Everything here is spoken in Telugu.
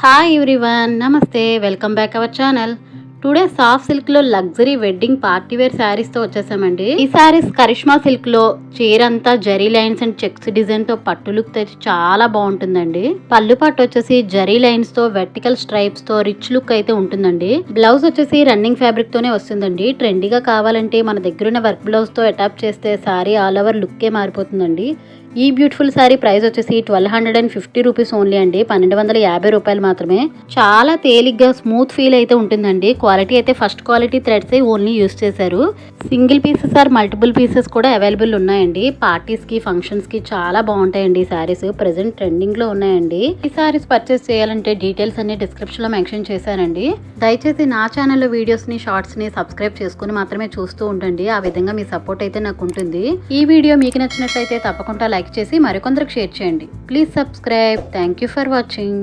హాయ్ ఎవ్రీవన్, నమస్తే. Welcome back our channel. Today soft silk లో luxury wedding party wear sarees తో వచ్చేసామండి. ఈ శారీస్ కరిష్మా సిల్క్ లో చీర అంతా జరీ లైన్స్ అండ్ చెక్స్ డిజైన్ తో పట్టు లుక్ తెచ్చి చాలా బాగుంటుందండి. పళ్ళు పట్టు వచ్చేసి జరీ లైన్స్ తో వెర్టికల్ స్ట్రైప్స్ తో రిచ్ లుక్ అయితే ఉంటుందండి. బ్లౌజ్ వచ్చేసి రన్నింగ్ ఫ్యాబ్రిక్ తోనే వస్తుందండి. ట్రెండీగా కావాలంటే మన దగ్గరున్న వర్క్ బ్లౌజ్ తో అటాచ్ చేస్తే శారీ ఆల్ ఓవర్ లుక్కే మారిపోతుందండి. ఈ బ్యూటిఫుల్ శారీ ప్రైస్ వచ్చేసి 1250 రూపీస్ ఓన్లీ అండి. 1250 రూపాయలు మాత్రమే. చాలా తేలిగ్గా స్మూత్ ఫీల్ అయితే ఉంటుందండి. క్వాలిటీ అయితే first quality threads only use చేశారు. Single pieces or multiple pieces కూడా అవైలబుల్ ఉన్నాయండి. పార్టీస్ కి ఫంక్షన్స్ కి చాలా బాగుంటాయండి. శారీస్ ప్రెసెంట్ ట్రెండింగ్ లో ఉన్నాయండి. ఈ శారీస్ పర్చేస్ చేయాలంటే డీటెయిల్స్ అన్ని డిస్క్రిప్షన్ లో మెన్షన్ చేశానండి. దయచేసి నా ఛానల్లో వీడియోస్ ని షార్ట్స్ ని సబ్స్క్రైబ్ చేసుకుని మాత్రమే చూస్తూ ఉండండి. ఆ విధంగా మీ సపోర్ట్ అయితే నాకు ఉంటుంది. ఈ వీడియో మీకు నచ్చినట్లయితే తప్పకుండా లైక్ చేసి మరికొందరికి షేర్ చేయండి. Please subscribe. Thank you for watching.